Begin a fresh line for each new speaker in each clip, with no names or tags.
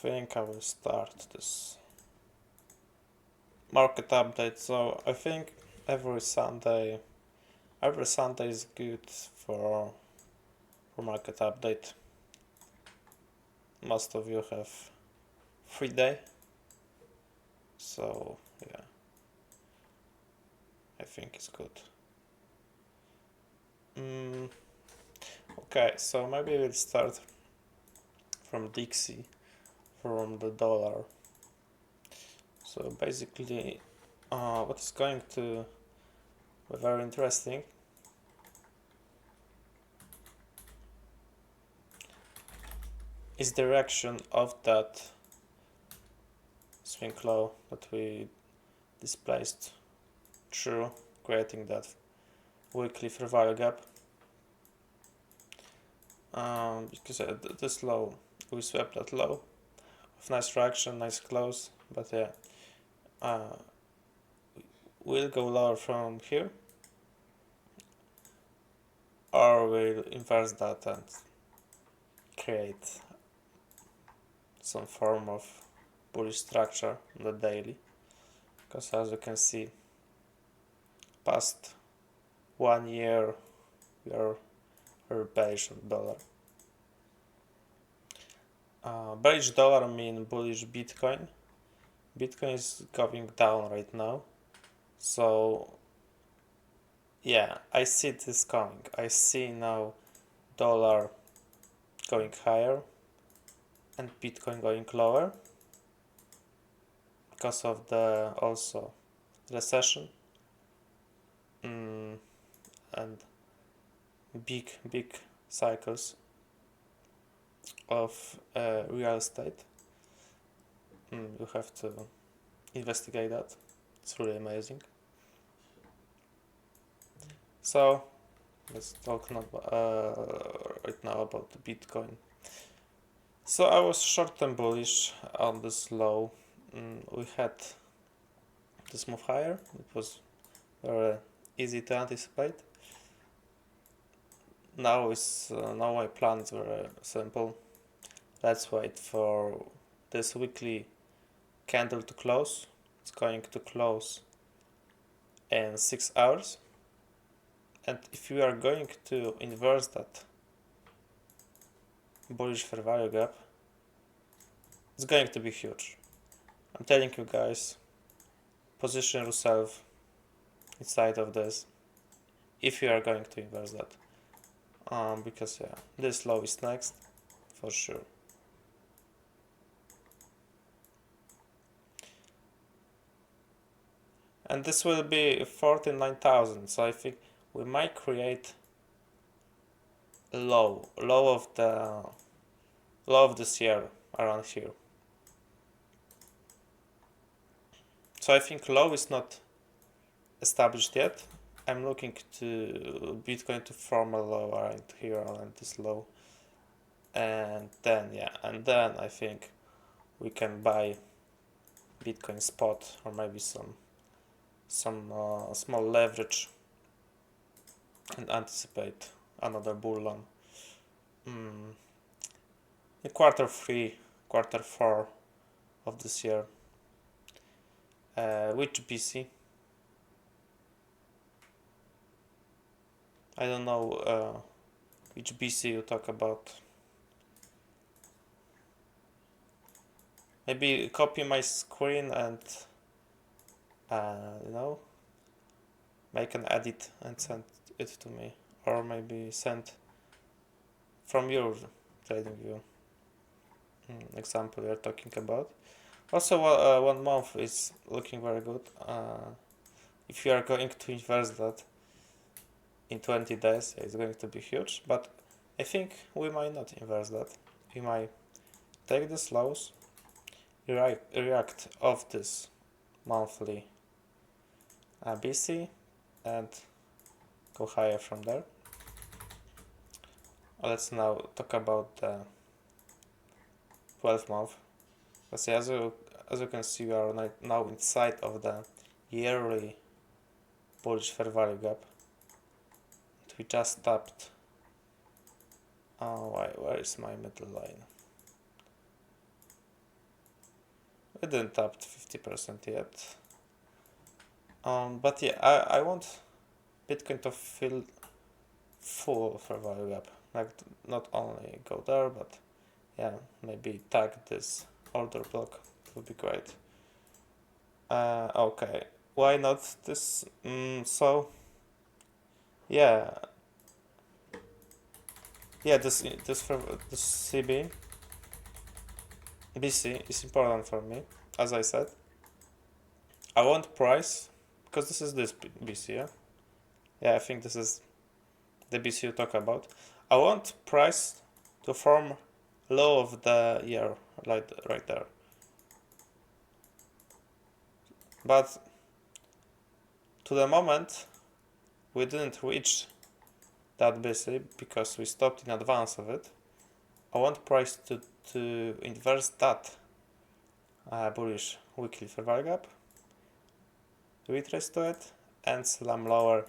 think I will start this market update. So I think every Sunday is good for market update. Most of you have free day, so yeah, I think it's good. Okay, so maybe we'll start from Dixie, from the dollar. So basically, what is going to be very interesting is the reaction of that swing low that we displaced through, creating that weekly fair value gap. Because at this low, we swept that low with nice reaction, nice close, but yeah, we'll go lower from here, or we'll inverse that and create some form of bullish structure on the daily, because as you can see, past 1 year we are very bearish on dollar. Bearish dollar mean bullish Bitcoin. Bitcoin is going down right now, so yeah, I see this coming. I see now dollar going higher and Bitcoin going lower because of the also recession and big cycles of real estate. You have to investigate that. It's really amazing. So let's talk right now about the Bitcoin. So I was short-term bullish on this low. We had this move higher. It was very easy to anticipate. Now my plan is very simple. Let's wait for this weekly candle to close. It's going to close in 6 hours, and if you are going to inverse that bullish fair value gap, it's going to be huge. I'm telling you guys, position yourself inside of this if you are going to inverse that, because yeah, this low is next for sure. And this will be 49,000, so I think we might create a low of this year around here. So I think low is not established yet. I'm looking to Bitcoin to form a low around here, around this low, and then I think we can buy Bitcoin spot or maybe some small leverage and anticipate another bull run in Q3, Q4 of this year. Which BC? I don't know which BC you talk about. Maybe copy my screen and make an edit and send it to me, or maybe send from your trading view example you're talking about. Also, 1 month is looking very good. If you are going to inverse that in 20 days, it's going to be huge, but I think we might not inverse that. We might take the lows, react of this monthly BC and go higher from there. Let's now talk about the 12 month. As you can see, we are now inside of the yearly bullish fair value gap. We just tapped. Where is my middle line? it didn't tap 50% yet. But yeah, I want Bitcoin to feel full for value gap. Like not only go there, but yeah, maybe tag this order block. It would be great. Okay, why not this? So yeah, this CB BC is important for me, as I said. I want price because this is this BC, yeah. Yeah, I think this is the BC you talk about. I want price to form low of the year, like right there. But to the moment, we didn't reach that BC because we stopped in advance of it. I want price to inverse that bullish weekly fair value gap, retrace to it, and slam lower,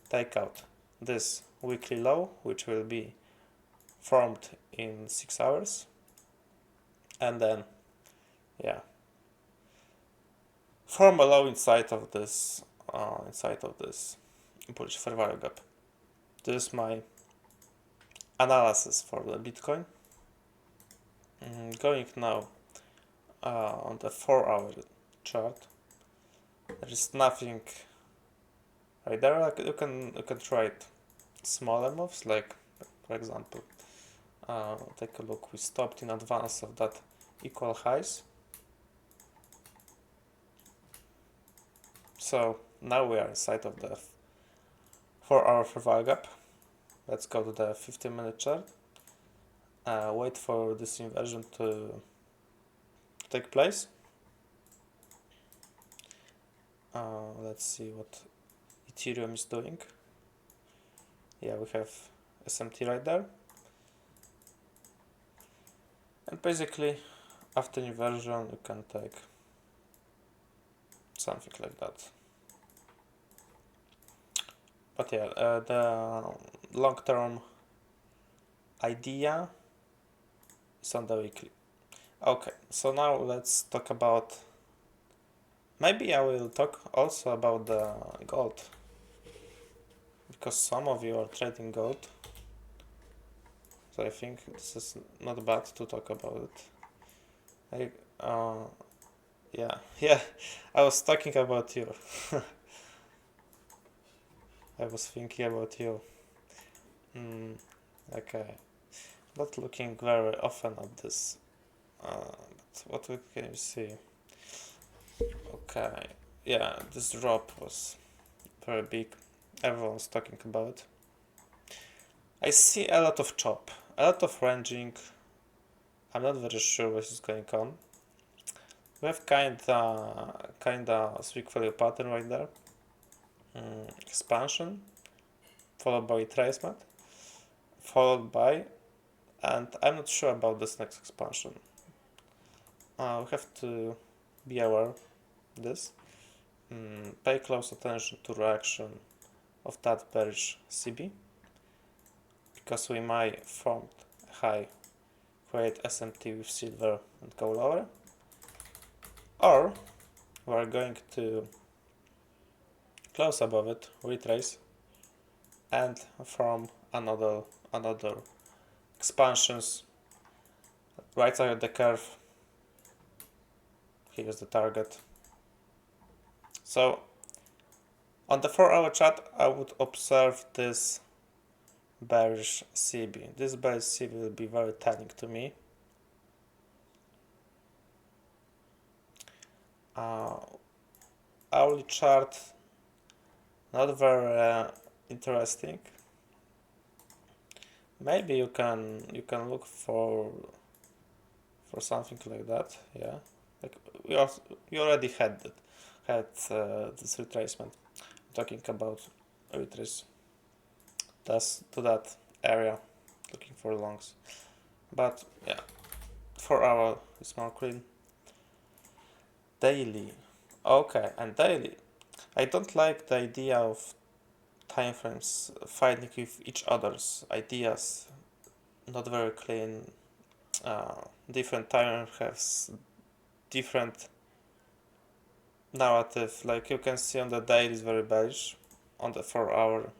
take out this weekly low, which will be formed in 6 hours, and then yeah, form a low inside of this bullish fair value gap. This is my analysis for the Bitcoin. Going now on the 4-hour chart, there is nothing right there. Like you can try it smaller moves, like for example, take a look. We stopped in advance of that equal highs. So now we are inside of the 4-hour fair value gap. Let's go to the 15-minute chart. Wait for this inversion to take place. Let's see what Ethereum is doing. Yeah, we have SMT right there. And basically, after inversion, you can take something like that. But yeah, the long-term idea is on the weekly. Okay, so now let's talk about. Maybe I will talk also about the gold, because some of you are trading gold. So I think this is not bad to talk about it. Yeah, I was talking about you. I was thinking about you. Okay, not looking very often at this. But what can you see? Okay, yeah, this drop was very big. Everyone's talking about it. I see a lot of chop, a lot of ranging. I'm not very sure what is going on. We have kinda weak value pattern right there. Expansion, followed by retracement, followed by, and I'm not sure about this next expansion. We have to be aware of this. Pay close attention to reaction of that bearish CB, because we might form high, create SMT with silver and go lower, or we are going to close above it, retrace, and form another expansions right side of the curve. Here is the target. So on the 4-hour chart, I would observe this bearish CB. This bearish CB will be very telling to me. Hourly chart, not very interesting. Maybe you can look for something like that. Yeah, like we already had this retracement. I'm talking about retrace. That's to that area, looking for longs. But yeah, 4-hour is more clean. Daily, okay, and daily. I don't like the idea of timeframes fighting with each other's ideas. Not very clean. Different time has different narrative. Like you can see on the daily is very bearish, on the 4 hour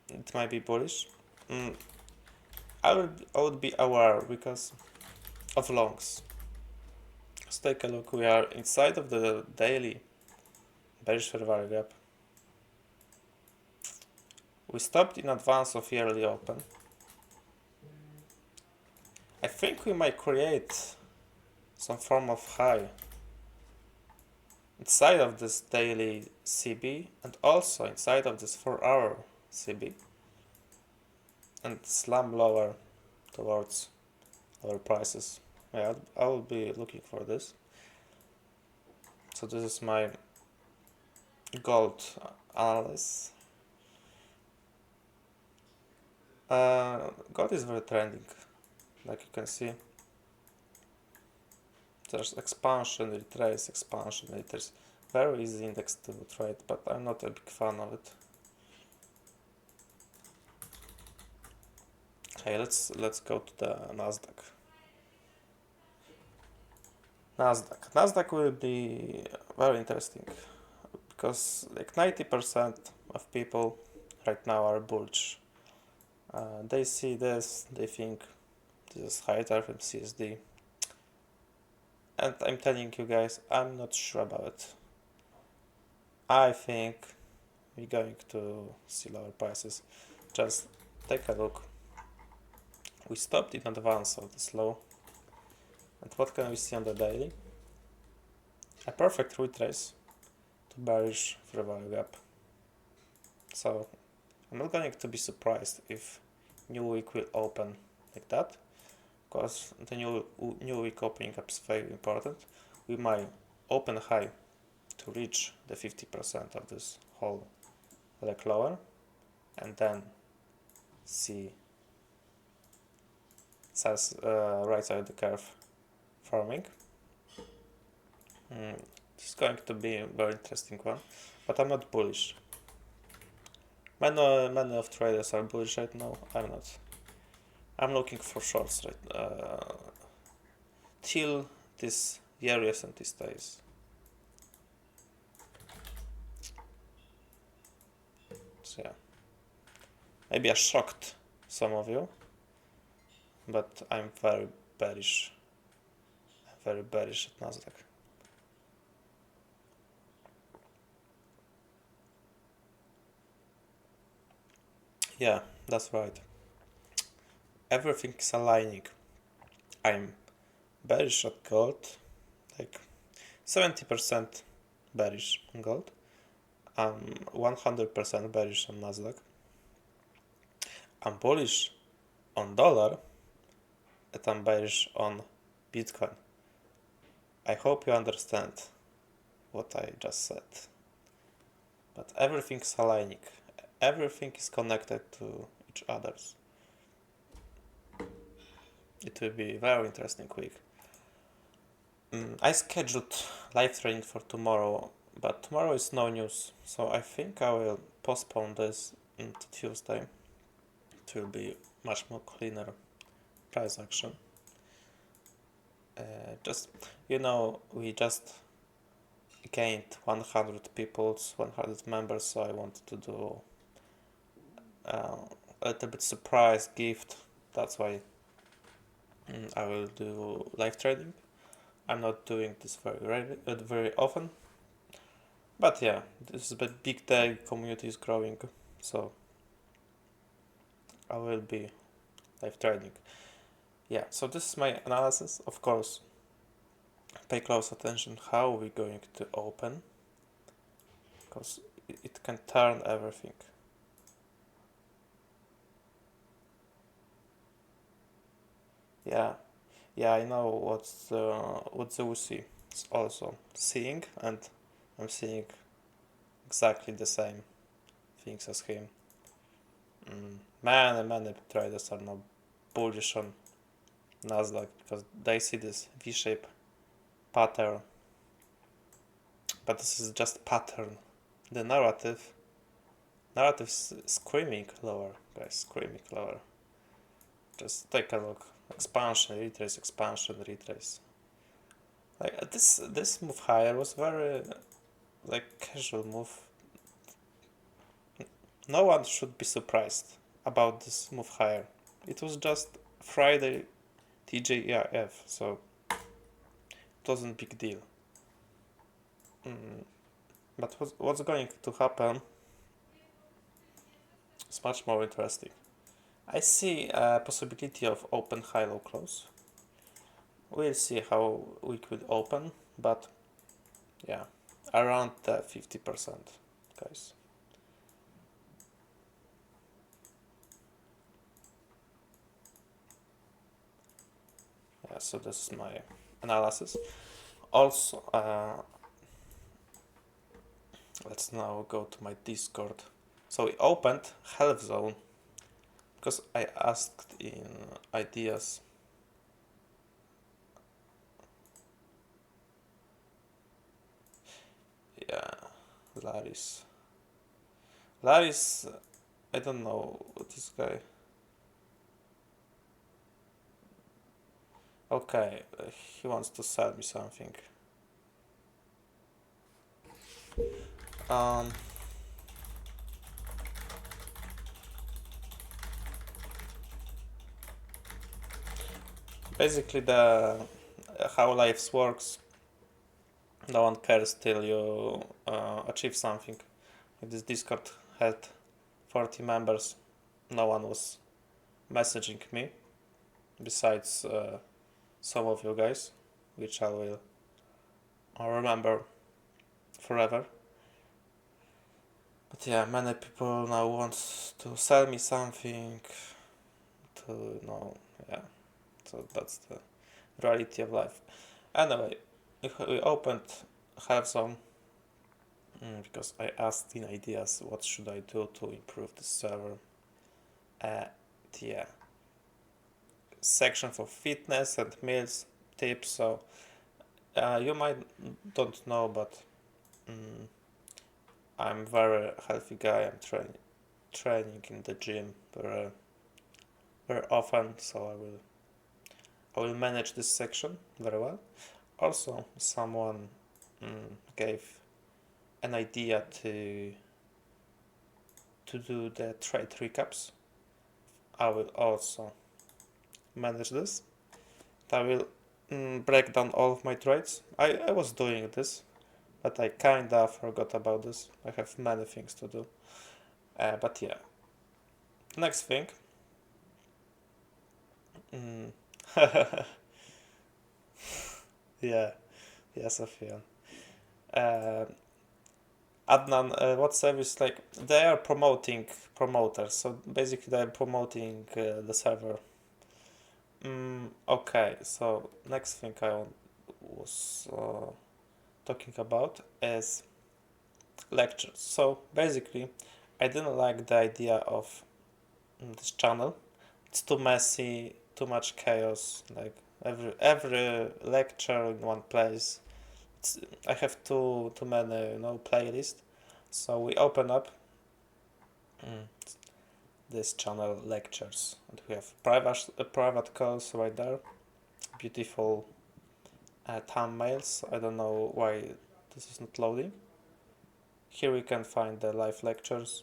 it might be bullish. I would be aware because of longs. Let's take a look. We are inside of the daily bearish fair value gap. We stopped in advance of yearly open. I think we might create some form of high inside of this daily CB and also inside of this 4 hour CB and slam lower towards our prices. Yeah, I will be looking for this. So this is my gold analysis. Gold is very trending, like you can see. There's expansion, retrace, expansion, retrace. Very easy index to trade, but I'm not a big fan of it. Okay, let's go to the Nasdaq. Nasdaq will be very interesting because like 90% of people right now are bullish. They see this, they think this is higher from CSD, and I'm telling you guys, I'm not sure about it. I think we're going to see lower prices. Just take a look. We stopped in advance of this low. And what can we see on the daily? A perfect retrace to bearish fair value gap. So I'm not going to be surprised if new week will open like that, because the new week opening up is very important. We might open high to reach the 50% of this whole leg lower, and then see right side of the curve forming. This is going to be a very interesting one, but I'm not bullish. Many of traders are bullish right now. I'm not. I'm looking for shorts till this areas and this stays. So yeah, maybe I shocked some of you, but I'm very bearish. Very bearish at Nasdaq. Yeah, that's right. Everything is aligning. I'm bearish at gold, like 70% bearish on gold. I'm 100% bearish on Nasdaq. I'm bullish on dollar, and I'm bearish on Bitcoin. I hope you understand what I just said. But everything is aligning. Everything is connected to each other. It will be a very interesting week. I scheduled live trading for tomorrow, but tomorrow is no news, so I think I will postpone this into Tuesday. It will be much more cleaner price action. We just gained 100 peoples, 100 members, so I wanted to do a little bit surprise gift. That's why I will do live trading. I'm not doing this very often, but yeah, this is a big day. Community is growing, so I will be live trading. Yeah, so this is my analysis. Of course, pay close attention how we're going to open, because it can turn everything. Yeah, I know what Zeusy is also seeing, and I'm seeing exactly the same things as him. Many traders are now bullish on Nasdaq because they see this V-shape pattern, but this is just pattern. The narrative is screaming lower, guys, screaming lower. Just take a look. Expansion, retrace, expansion, retrace. Like this move higher was very like casual move. No one should be surprised about this move higher. It was just Friday TJEF, so it wasn't big deal. Mm, but what's going to happen is much more interesting. I see a possibility of open high low close. We'll see how we could open, but yeah, around the 50%, guys. Yeah, so this is my analysis. Also, let's now go to my Discord. So we opened Health Zone because I asked in ideas. Yeah, Laris. Laris, I don't know this guy. Okay, he wants to sell me something. Um, basically, the how life works. No one cares till you achieve something. This Discord had 40 members. No one was messaging me, besides some of you guys, which I will remember forever. But yeah, many people now want to sell me something. To yeah. So that's the reality of life. Anyway, if we opened Health Zone because I asked in ideas what should I do to improve the server. Yeah, section for fitness and meals tips. So you might don't know, but I'm very healthy guy. I'm training in the gym very often, so I will manage this section very well. Also, someone gave an idea to do the trade recaps. I will also manage this. I will break down all of my trades. I was doing this, but I kinda forgot about this. I have many things to do. But yeah. Next thing. Mm. Yeah, Sofian. Uh, Adnan, what service like they are promoting promoters, so basically they're promoting the server. Okay, so next thing I was talking about is lectures. So basically, I didn't like the idea of this channel. It's too messy, too much chaos. Like every lecture in one place. I have too many playlists. So we open up this channel lectures, and we have private calls right there. Beautiful thumbnails. I don't know why this is not loading. Here we can find the live lectures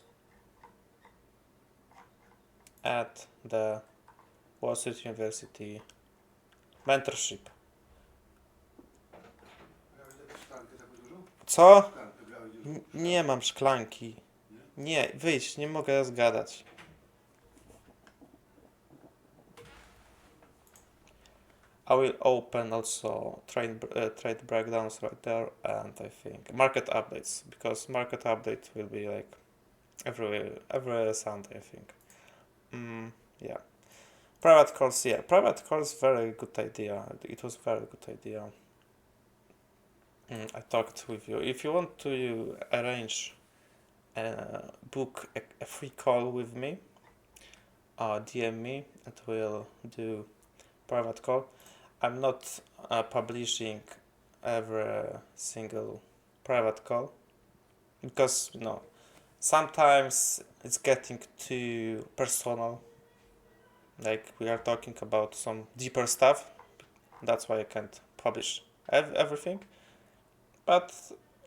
at the Wall Street University mentorship. Co? Nie mam szklanki. Nie, wyjdź, nie mogę zgadać. I will open also trade breakdowns right there, and I think market updates, because market update will be like every Sunday, I think. Yeah. Private calls, yeah. Private calls, very good idea. It was very good idea. I talked with you. If you want to arrange book a free call with me, DM me and we'll do private call. I'm not publishing every single private call because sometimes it's getting too personal. Like we are talking about some deeper stuff. That's why I can't publish everything, but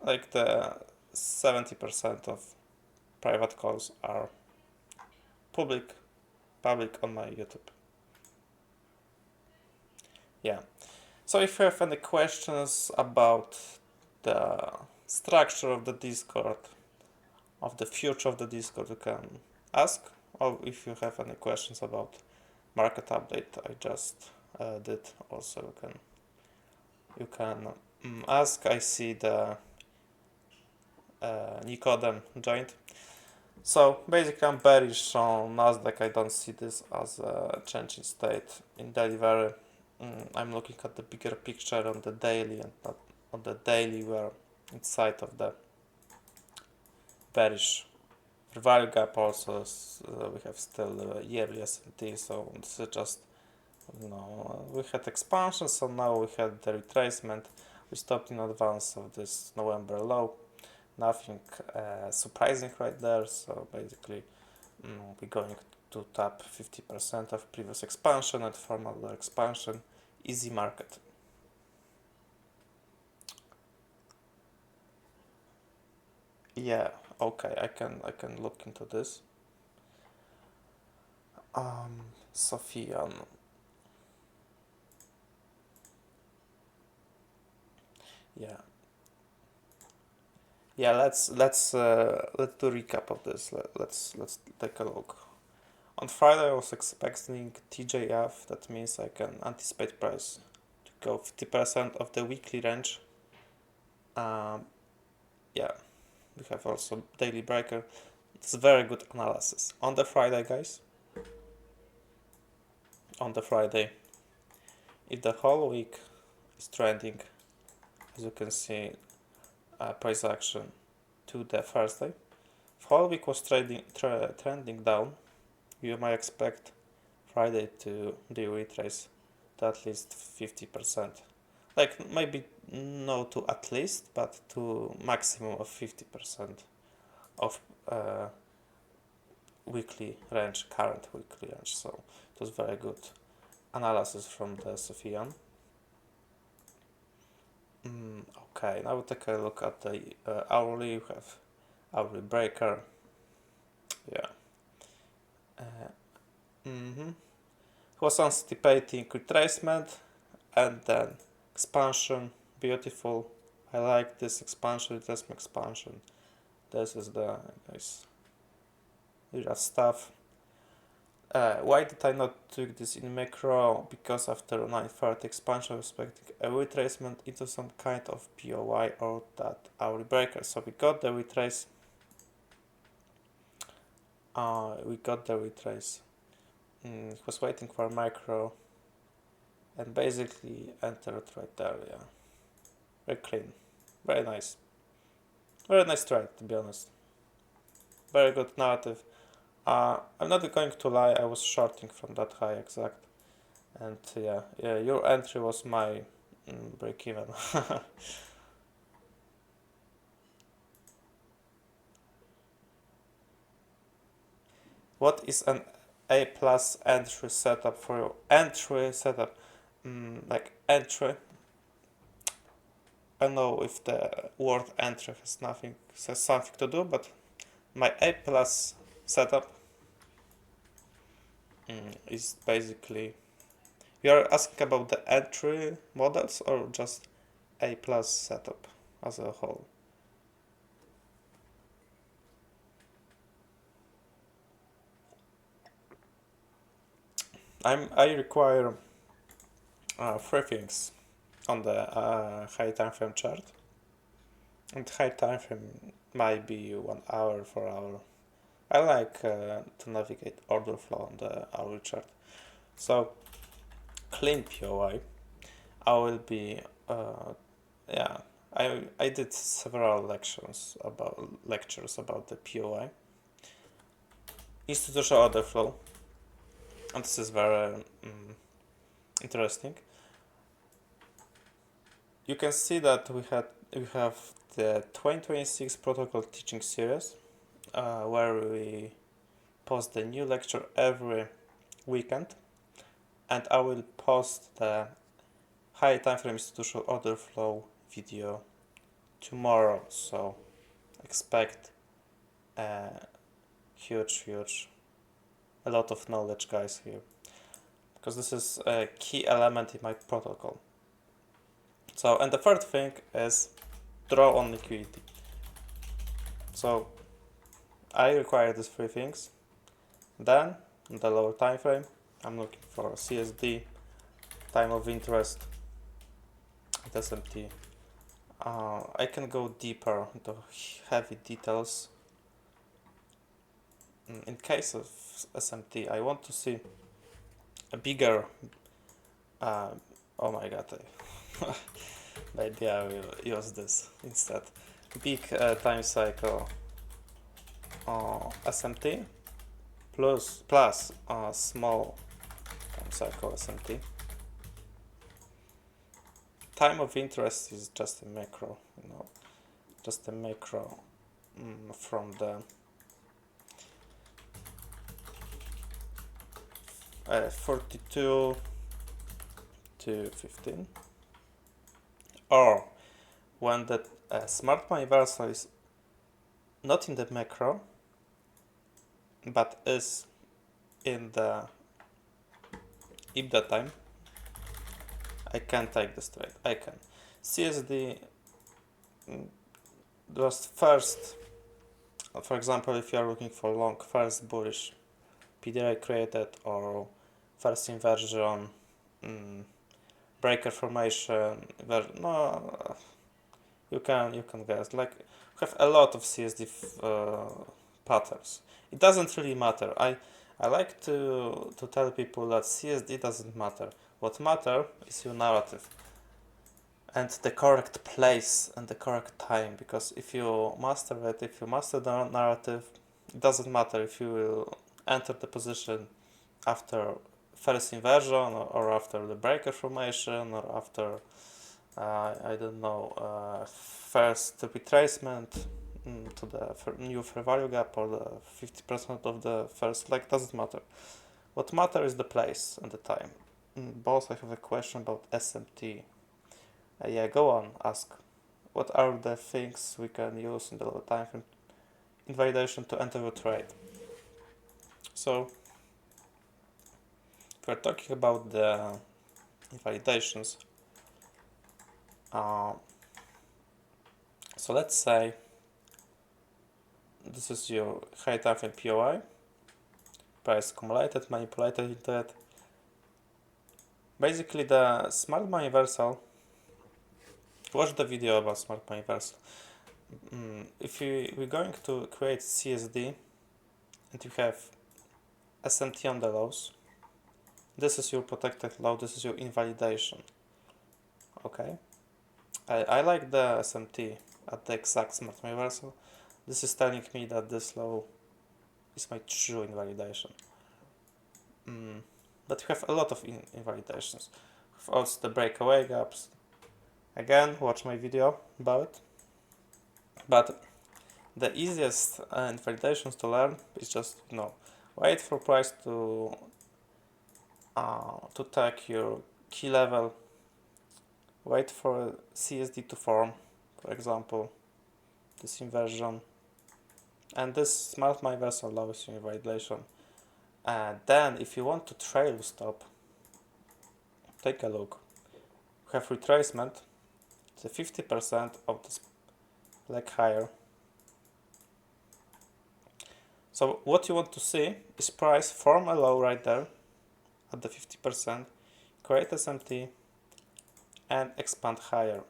like the 70% of private calls are public on my YouTube. Yeah. So if you have any questions about the structure of the Discord, of the future of the Discord, you can ask. Or if you have any questions about market update, I just did also, you can ask. I see the Nicodem joined. So basically, I'm bearish on Nasdaq. I don't see this as a change in state in delivery. I'm looking at the bigger picture on the daily, and not on the daily. We're inside of the bearish value gap. Also, we have still yearly S&T. So this is just, we had expansion. So now we had the retracement. We stopped in advance of this November low. Nothing surprising right there. So basically, we're going to tap 50% of previous expansion and form another expansion. Easy market. Yeah, okay, I can look into this. Sophian. Yeah. Yeah, let's do recap of this. Let's take a look. On Friday I was expecting TJF, that means I can anticipate price to go 50% of the weekly range. Yeah, we have also daily breaker. It's very good analysis. On the Friday, guys, on the Friday, if the whole week is trending, as you can see, price action to the Thursday, if whole week was trending down, you might expect Friday to retrace to at least 50%. Like maybe no to at least, but to maximum of 50% of weekly range, current weekly range. So it was very good analysis from the Sophian. Okay, now we'll take a look at the hourly. We have hourly breaker. Yeah. Was anticipating retracement and then expansion. Beautiful. I like this expansion, retracement expansion. This is the nice stuff. Why did I not do this in macro? Because after 930 expansion, I was expecting a retracement into some kind of POI or that hourly breaker. So we got the retrace. Was waiting for macro and basically entered right there. Yeah, very clean, very nice trade, to be honest. Very good narrative. I'm not going to lie, I was shorting from that high exact, and yeah, your entry was my break even. What is an A plus entry setup for your entry setup? Like entry. I don't know if the word entry has something to do, but my A plus setup is basically. You're asking about the entry models or just A plus setup as a whole? I require three things on the high time frame chart, and high time frame might be 1 hour, 4 hour. I like to navigate order flow on the hourly chart. So clean POI. I will be yeah. I did several lectures about the POI. Institutional order flow, and this is very interesting. You can see that we have the 2026 protocol teaching series, where we post the new lecture every weekend, and I will post the high time frame is to show order flow video tomorrow, so expect a huge, a lot of knowledge, guys, here, because this is a key element in my protocol. So, and the third thing is draw on liquidity. So I require these three things. Then, in the lower time frame, I'm looking for CSD, time of interest, at SMT. I can go deeper into heavy details. In case of SMT, I want to see a bigger. Oh my god, maybe I will use this instead. Big time cycle SMT plus small time cycle SMT. Time of interest is just a macro, just a macro from the 42 to 15, or when the smart money universal is not in the macro but is in the IBDA time, I can take this trade. I can. CSD was first, for example, if you are looking for long, first bullish PDI created or first inversion, breaker formation, no, you can guess. Like, we have a lot of CSD patterns. It doesn't really matter. I like to tell people that CSD doesn't matter. What matters is your narrative and the correct place and the correct time, because if you master it, if you master the narrative, it doesn't matter if you will enter the position after first inversion or after the breaker formation or after I don't know, first retracement to the new fair value gap or the 50% of the first leg, doesn't matter. What matters is the place and the time. Both, I have a question about SMT. Yeah, go on, ask. What are the things we can use in the low time frame invalidation to enter the trade? So, if we're talking about the invalidations, so let's say this is your high time frame POI, price accumulated, manipulated into it. Basically, the smart money universal. Watch the video about smart money universal. If we're going to create CSD and you have SMT on the lows, this is your protected low, this is your invalidation. Okay, I like the SMT at the exact smart money universal. This is telling me that this low is my true invalidation. But we have a lot of invalidations. We've also the breakaway gaps. Again, watch my video about it. But the easiest invalidations to learn is just wait for price to take your key level. Wait for CSD to form, for example, this inversion, and this smart money universal allows you invalidation. And then, if you want to trail stop, take a look. We have retracement. The 50% of this leg higher. So what you want to see is price form a low right there at the 50%, create SMT, and expand higher.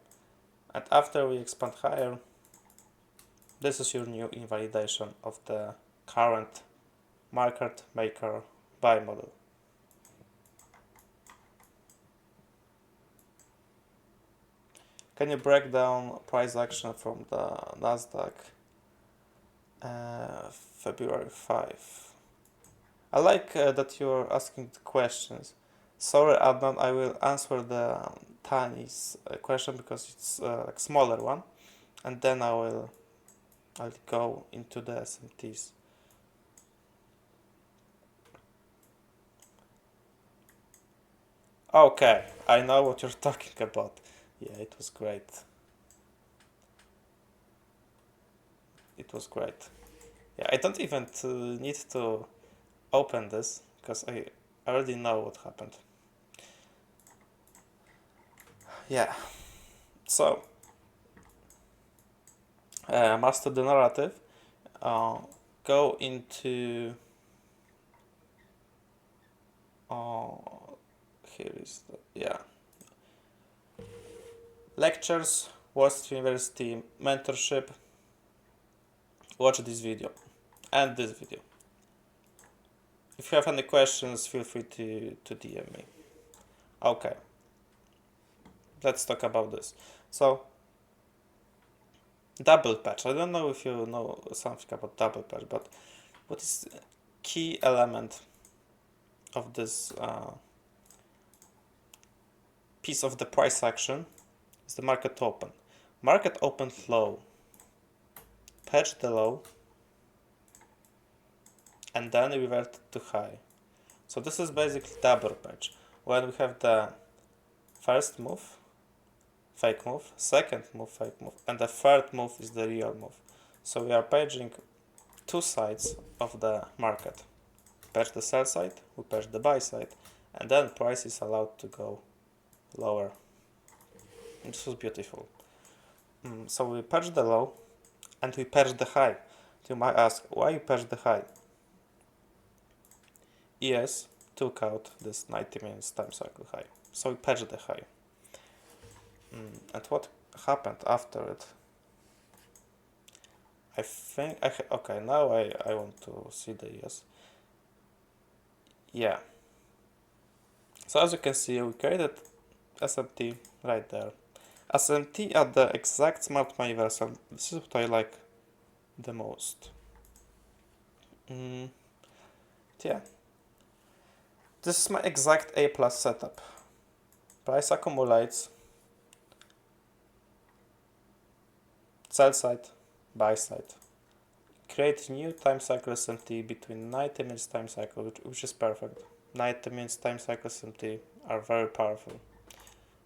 And after we expand higher, this is your new invalidation of the current market maker buy model. Can you break down price action from the Nasdaq February 5? I like that you're asking the questions. Sorry, Adnan, I will answer the Tani's question because it's a smaller one, and then I'll go into the SMTs. Okay, I know what you're talking about. Yeah, it was great. It was great. Yeah, I don't even need to open this because I already know what happened. Yeah, so master the narrative. Uh, go into uh, here is the, yeah, lectures, West University mentorship. Watch this video and this video. If you have any questions, feel free to DM me. Okay, let's talk about this. So, double patch. I don't know if you know something about double patch, but what is key element of this piece of the price action is the market open. Market opened low, patched the low, and then reverted to high. So this is basically double patch. When we have the first move, fake move, second move, fake move, and the third move is the real move. So we are paging two sides of the market. Patch the sell side, we patch the buy side, and then price is allowed to go lower. And this was beautiful. So we patch the low and we patch the high. You might ask, why you patch the high? ES took out this 90 minutes time cycle high. So we patched the high. And what happened after it? I think okay, now I want to see the ES. Yeah. So as you can see, we created SMT right there. SMT at the exact smart universal. This is what I like the most. Yeah. This is my exact A plus setup. Price accumulates. Sell side, buy side. Create new time cycle SMT between 90 minutes time cycle, which is perfect. 90 minutes time cycle SMT are very powerful.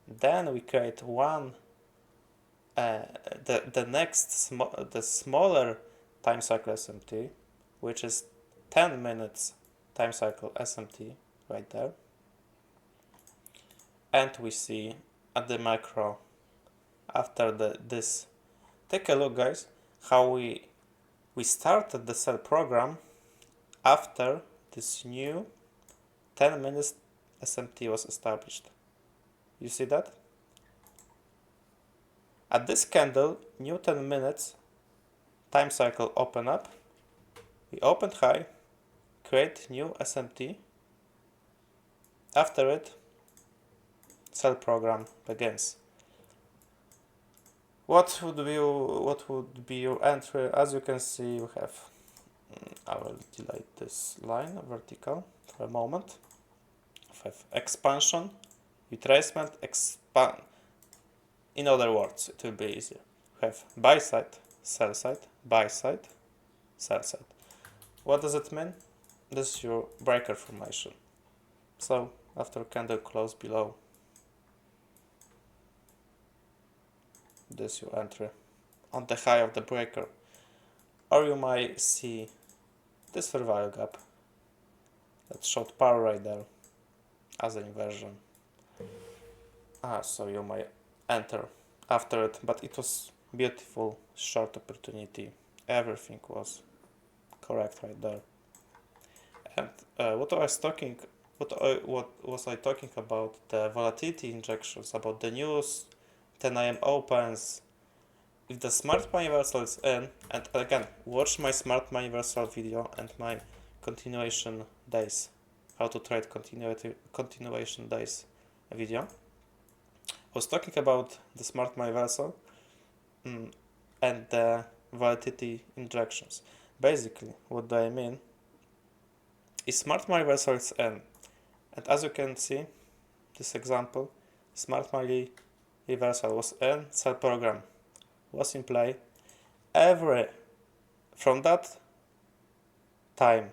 Then we create one, the next the smaller time cycle SMT, which is 10 minutes time cycle SMT right there. And we see at the macro after this. Take a look, guys, how we started the sell program after this new 10 minutes SMT was established. You see that? At this candle, new 10 minutes time cycle open up. We opened high, create new SMT. After it, sell program begins. What would be your entry? As you can see, you have. I will delete this line vertical for a moment. We have expansion, retracement, expand. In other words, it will be easier. We have buy side, sell side, buy side, sell side. What does it mean? This is your breaker formation. So after candle close below, this is your entry on the high of the breaker. Or you might see this survival gap that showed power right there as an inversion. So you might enter after it, but it was beautiful short opportunity. Everything was correct right there. And what was I talking about? The volatility injections, about the news, 10 a.m. opens. If the smart universal is in, and again, watch my smart universal video and my continuation days, how to trade continuation days video. I was talking about the smart universal and the volatility injections. Basically, what do I mean? Is smart universal is in, and as you can see, this example, smart universal was in, sell program was in play. From that time,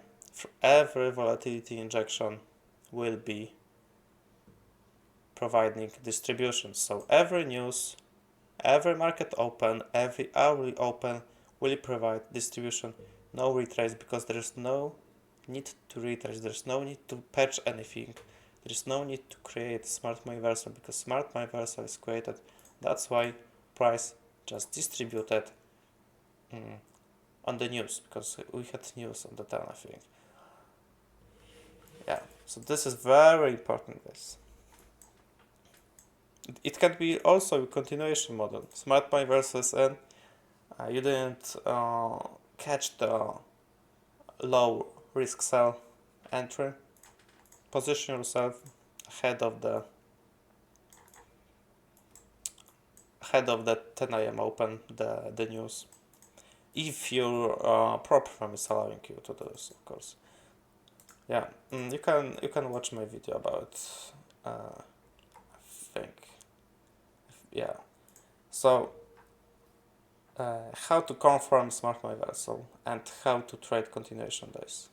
every volatility injection will be providing distribution. So every news, every market open, every hourly open will provide distribution, no retrace, because there is no need to retrace, there's no need to patch anything, there is no need to create smart money reversal because smart money reversal is created. That's why price just distributed on the news, because we had news on the 10, I think. Yeah, so this is very important, guys. It can be also a continuation model. Smart money versus N. You didn't catch the low risk sell entry. Position yourself ahead of the 10 a.m. open, the news. If your prop firm is allowing you to do this, of course. Yeah, you can watch my video about I think, yeah. So how to confirm smart money reversal and how to trade continuation days.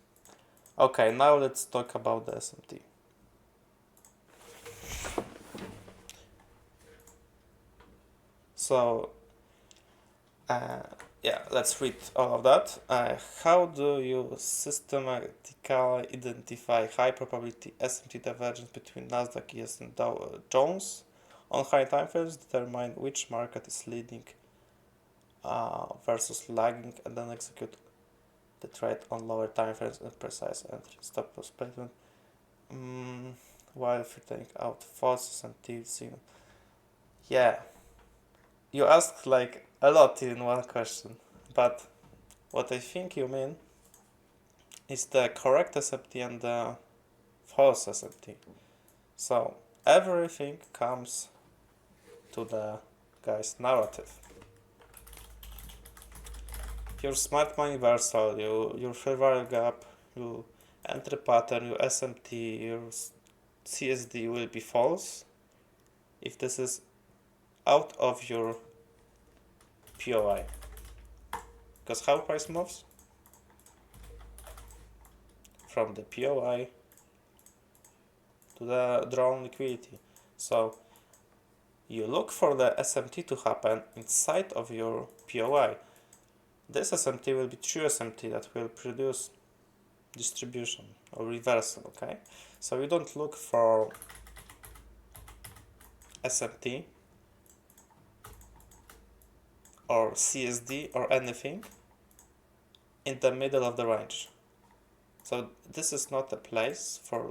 Okay, now let's talk about the SMT. So yeah, let's read all of that. How do you systematically identify high probability SMT divergence between Nasdaq, ES, and Dow Jones on high time frames? Determine which market is leading versus lagging, and then execute the trade on lower time frames and precise entry. Stop loss placement while filtering out false SMT signal. Yeah, you asked like a lot in one question, but what I think you mean is the correct SMT and the false SMT. So everything comes to the guy's narrative. Your smart money reversal, your fair value gap, your entry pattern, your SMT, your CSD will be false if this is out of your POI. Because how price moves? From the POI to the drawn liquidity. So you look for the SMT to happen inside of your POI. This SMT will be true SMT that will produce distribution or reversal, okay? So you don't look for SMT or CSD or anything in the middle of the range. So this is not a place for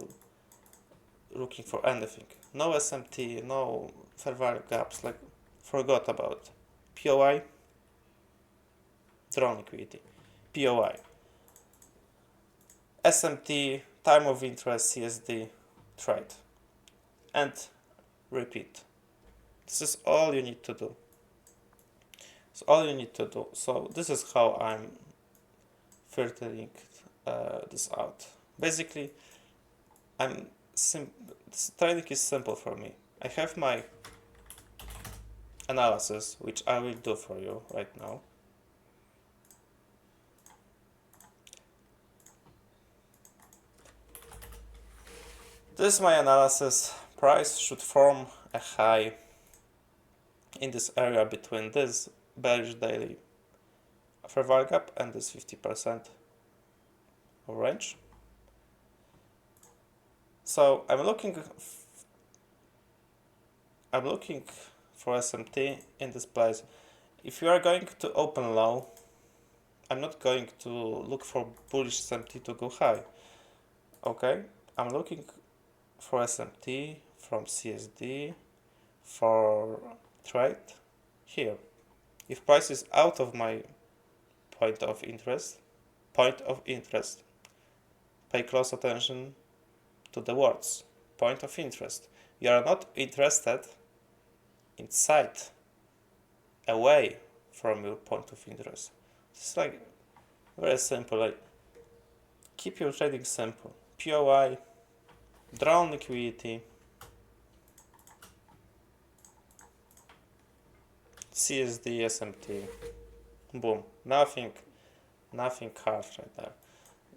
looking for anything. No SMT, no fair value gaps, like forgot about POI, drawn liquidity, POI, SMT, time of interest, CSD, trade, and repeat. This is all you need to do. It's all you need to do. So this is how I'm filtering this out. Basically, trading is simple for me. I have my analysis, which I will do for you right now. This is my analysis. Price should form a high in this area between this bearish daily fair value gap and this 50% range. So I'm looking for SMT in this place. If you are going to open low, I'm not going to look for bullish SMT to go high. Okay, I'm looking for SMT from CSD for trade here. If price is out of my point of interest, pay close attention to the words point of interest. You are not interested inside, away from your point of interest. It's like very simple. Like keep your trading simple. POI, drawn liquidity, CSD, SMT, boom. Nothing hard right there.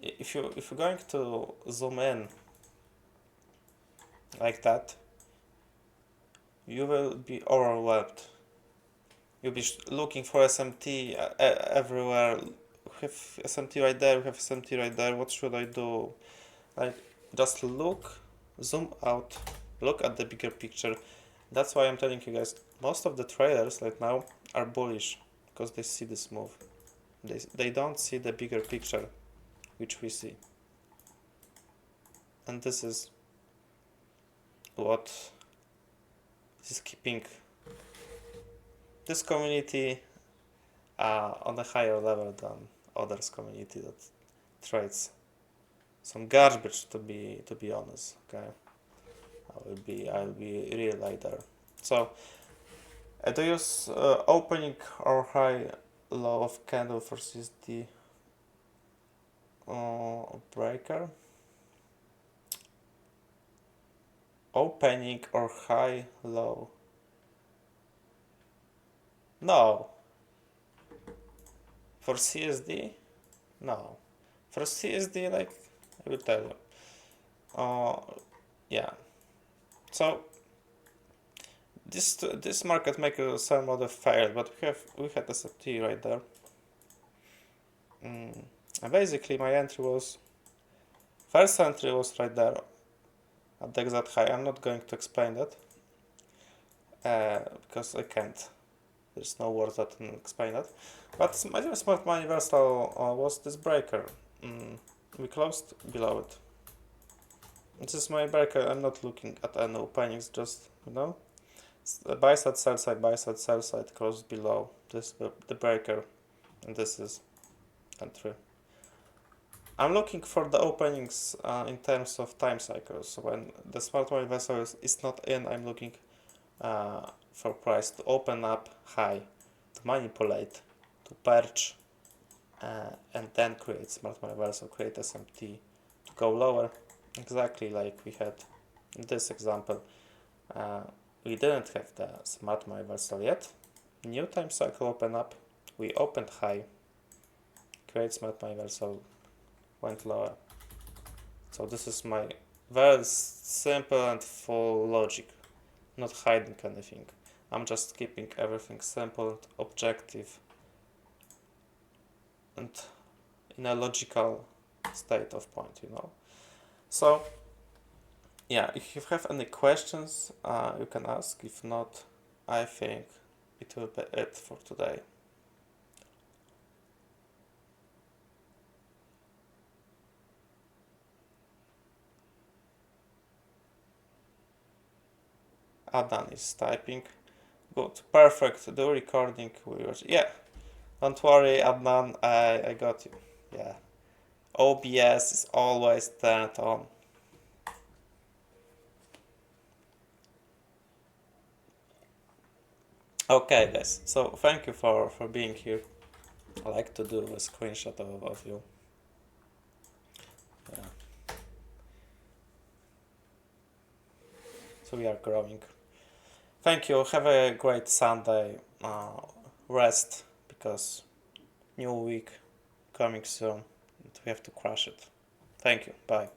If you're going to zoom in like that, you will be overwhelmed. You'll be looking for SMT everywhere. We have SMT right there, we have SMT right there. What should I do? Like, just look, zoom out, look at the bigger picture. That's why I'm telling you guys, most of the traders right now are bullish because they see this move. They don't see the bigger picture, which we see. And this is what is keeping this community on a higher level than others community that trades some garbage, to be honest. Okay, I'll be really like there. So I do use opening or high low of candle versus the breaker. Opening or high low. No. For CSD, no. For CSD, like I will tell you. Yeah. So this market maker somewhat failed, but we had a SFT right there. And basically, my entry was first entry was right there at the exact high. I'm not going to explain that because I can't. There's no words that can explain that. But my smart money universal was this breaker. We closed below it. This is my breaker. I'm not looking at any openings, just buy side, sell side, buy side, sell side, closed below. This the breaker, and this is entry. I'm looking for the openings in terms of time cycles. So when the smart money vessel is not in, I'm looking for price to open up high, to manipulate, to perch, and then create smart money vessel, create SMT, to go lower, exactly like we had in this example. We didn't have the smart money vessel yet. New time cycle open up, we opened high, create smart money vessel, went lower. So this is my very simple and full logic, not hiding anything. I'm just keeping everything simple and objective and in a logical state of point, So yeah, if you have any questions, you can ask. If not, I think it will be it for today. Adnan is typing. Good, perfect. The recording yeah. Don't worry, Adnan. I got you. Yeah. OBS is always turned on. Okay, guys. So thank you for being here. I like to do a screenshot of you. Yeah. So we are growing. Thank you. Have a great Sunday. Rest because new week coming soon. We have to crush it. Thank you. Bye.